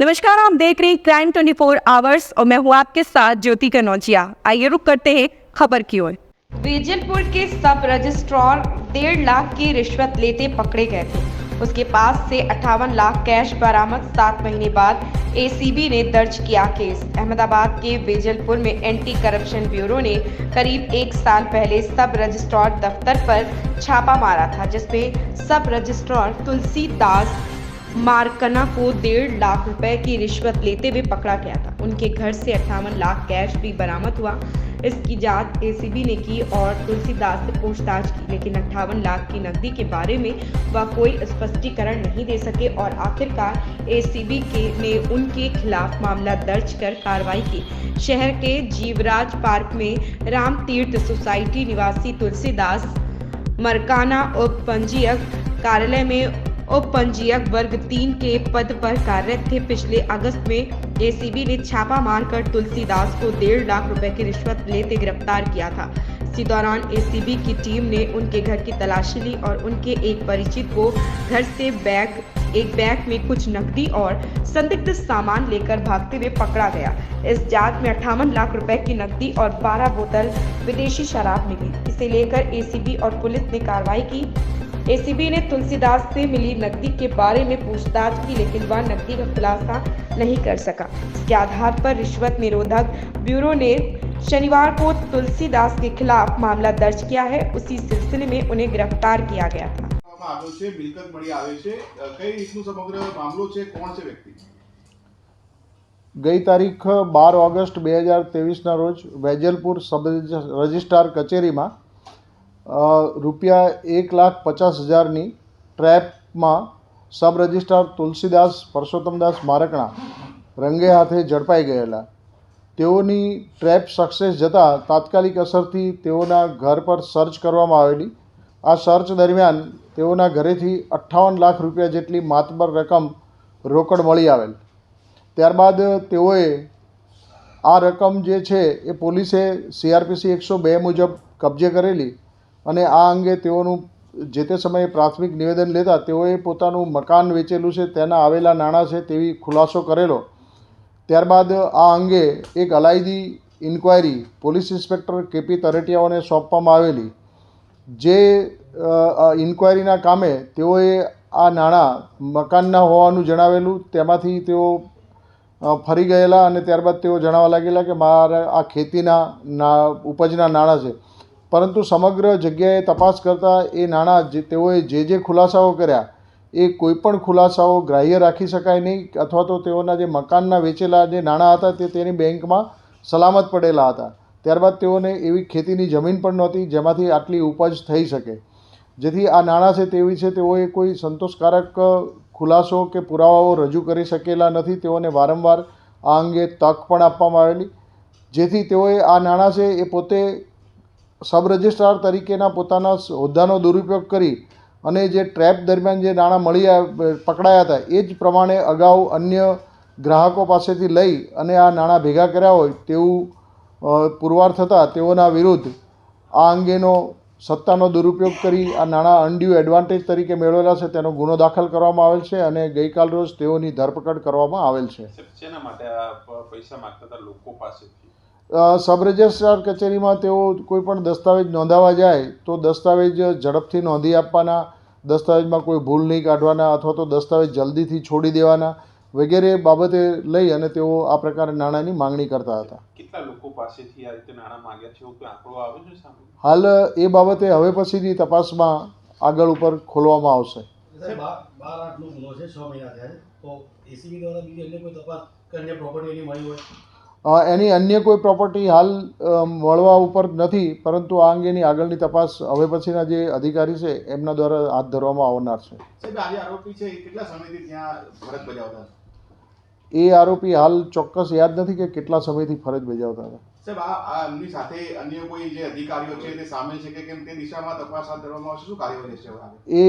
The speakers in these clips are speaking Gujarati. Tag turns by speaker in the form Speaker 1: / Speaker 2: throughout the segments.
Speaker 1: नमस्कार, आप देख रहे हैं क्राइम 24 आवर्स और मैं हूं आपके साथ ज्योति कनौजिया। आइए रुक करते हैं खबर की ओर।
Speaker 2: वेजलपुर के सब रजिस्ट्रार 1.5 लाख की रिश्वत लेते पकड़े गए थे। उसके पास से 58 लाख कैश बरामद। 7 महीने बाद एसीबी ने दर्ज किया केस। अहमदाबाद के वेजलपुर में एंटी करप्शन ब्यूरो ने करीब 1 साल पहले सब रजिस्ट्रार दफ्तर पर छापा मारा था, जिसमें सब रजिस्ट्रार तुलसीदास मारकना को 1.5 लाख रुपए की रिश्वत लेते हुए पकड़ा गया था। उनके घर से 58 लाख कैश भी बरामद हुआ। इसकी जांच एसीबी ने की और तुलसीदास से पूछताछ की, लेकिन 58 लाख की नकदी के बारे में वह कोई स्पष्टीकरण नहीं दे सके और आखिरकार एसीबी ने उनके खिलाफ मामला दर्ज कर कार्रवाई की। शहर के जीवराज पार्क में राम तीर्थ सोसाइटी निवासी तुलसीदास मरकाना उप पंजीयक कार्यालय में उप पंजीयक वर्ग 3 के पद पर कार्यरत थे। पिछले अगस्त में एसीबी ने छापा मारकर तुलसीदास को 1.5 लाख रुपए की रिश्वत लेते गिरफ्तार किया था। इसी दौरान एसीबी की टीम ने उनके घर की तलाशी ली और उनके एक परिचित को घर से एक बैग में कुछ नकदी और संदिग्ध सामान लेकर भागते हुए पकड़ा गया। इस जांच में 58 लाख रुपए की नकदी और 12 बोतल विदेशी शराब मिली। इसे लेकर एसीबी और पुलिस ने कार्रवाई की। एसीबी ने तुलसीदास से मिली नकदी के बारे में पूछताछ की, लेकिन वह नकदी का खुलासा नहीं कर सका। इसके आधार पर रिश्वत निरोधक ब्यूरो ने शनिवार को तुलसीदास के खिलाफ मामला दर्ज किया है। उसी सिलसिले में उन्हें गिरफ्तार किया गया था।
Speaker 3: मिलकत मળી આવે છે કઈ રીતનું સમગ્ર મામલો છે, કોણ છે વ્યક્તિ?
Speaker 4: ગઈ તારીખ 12 ઓગસ્ટ 2023ના રોજ વેજલપુર સબ રજિસ્ટ્રાર કચેરીમાં રૂપિયા 1,50,000ની ટ્રેપમાં સબ રજિસ્ટ્રાર તુલસીદાસ પરસોત્તમદાસ મારકણા રંગે હાથે ઝડપાઈ ગયેલા. તેઓની ટ્રેપ સક્સેસ જતાં તાત્કાલિક અસરથી તેઓના ઘર પર સર્ચ કરવામાં આવેલી. આ સર્ચ દરમિયાન તેઓના ઘરેથી 58 લાખ રૂપિયા જેટલી માતબર રકમ રોકડ મળી આવેલ. ત્યારબાદ તેઓએ આ રકમ જે છે એ પોલીસે CRPC 102 મુજબ કબજે કરેલી અને આ અંગે તેઓનું જે તે સમયે પ્રાથમિક નિવેદન લેતા તેઓએ પોતાનું મકાન વેચેલું છે, તેના આવેલા નાણાં છે તેવી ખુલાસો કરેલો. ત્યારબાદ આ અંગે એક અલાયદી ઇન્ક્વાયરી પોલીસ ઇન્સ્પેક્ટર KP તરેટિયાઓને સોંપવામાં આવેલી. જે ઇન્ક્વાયરીના કામે તેઓએ આ નાણાં મકાનના હોવાનું જણાવેલું. તેમાંથી તેઓ ફરી ગયેલા અને ત્યારબાદ તેઓ જણાવવા લાગેલા કે મારા આ ખેતીના ઉપજના નાણાં છે. પરંતુ સમગ્ર જગ્યાએ તપાસ કરતાં એ નાણાં તેઓએ જે ખુલાસાઓ કર્યા એ કોઈપણ ખુલાસાઓ ગ્રાહ્ય રાખી શકાય નહીં, અથવા તો તેઓના જે મકાનના વેચેલા જે નાણાં હતા તે તેની બેંકમાં સલામત પડેલા હતા. ત્યારબાદ તેઓને એવી ખેતીની જમીન પણ નહોતી જેમાંથી આટલી ઉપજ થઈ શકે. જેથી આ નાણાં છે તેવી છે તેઓએ કોઈ સંતોષકારક ખુલાસો કે પુરાવાઓ રજૂ કરી શકેલા નથી. તેઓને વારંવાર આ અંગે તક પણ આપવામાં આવેલી, જેથી તેઓએ આ નાણાં છે એ પોતે સબ રજિસ્ટ્રાર તરીકેના પોતાના હોદ્દાનો દુરુપયોગ કરી અને જે ટ્રેપ દરમિયાન જે નાણાં પકડાયા હતા એ જ પ્રમાણે અગાઉ અન્ય ગ્રાહકો પાસેથી લઈ અને આ નાણાં ભેગા કર્યા હોય તેવું પુરવાર થતાં તેઓના વિરુદ્ધ આ અંગેનો સત્તાનો દુરુપયોગ કરી આ નાણાં અનડ્યુ એડવાન્ટેજ તરીકે મેળવેલા છે તેનો ગુનો દાખલ કરવામાં આવેલ છે અને ગઈકાલ રોજ તેઓની ધરપકડ કરવામાં આવેલ છે.
Speaker 5: શેના માટે આ પૈસા માંગતા હતા લોકો પાસેથી?
Speaker 4: સબ રજિસ્ટ્રાર કચેરીમાં તેઓ કોઈપણ દસ્તાવેજ નોંધાવવા જાય તો દસ્તાવેજ ઝડપથી નોંધી આપવાના, દસ્તાવેજમાં કોઈ ભૂલ નહીં કાઢવાના અથવા તો દસ્તાવેજ જલ્દીથી છોડી દેવાના વગેરે બાબતે લઈ અને તેઓ આ પ્રકારે નાણાંની માંગણી કરતા હતા.
Speaker 5: કેટલા લોકો પાસેથી આ રીતે નાણાં માંગ્યા છે એવું કોઈ આંકડો આવે છે સામે?
Speaker 4: હાલ એ બાબતે હવે પછીની તપાસમાં આગળ ઉપર ખોલવામાં આવશે. એની અન્ય કોઈ પ્રોપર્ટી હાલ મળવા ઉપર નથી, પરંતુ આ અંગેની આગળની તપાસ હવે પછીના જે અધિકારી છે એમના દ્વારા હાથ ધરવામાં આવનાર છે. એ આરોપી હાલ ચોક્કસ યાદ નથી કે કેટલા સમયથી ફરજ બજાવતા હતા.
Speaker 3: સાહેબ આ એમની સાથે અન્ય કોઈ જે અધિકારીઓ છે તે સામેલ છે કે કેમ તે દિશામાં તપાસ હાથ ધરવામાં આવશે? શું કાર્યવાહી રહેશે?
Speaker 4: એ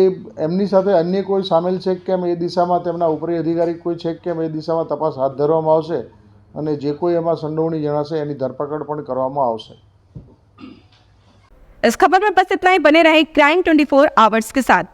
Speaker 4: એમની સાથે અન્ય કોઈ સામેલ છે કે કેમ એ દિશામાં તેમના ઉપરી અધિકારી કોઈ છે કે કેમ એ દિશામાં તપાસ હાથ ધરવામાં આવશે અને જે કોઈ એમાં સંડોવણી જણાશે એની ધરપકડ પણ કરવામાં આવશે.
Speaker 1: इस खबर में बस इतना ही। बने रहे क्राइम 24 आवर्स के साथ।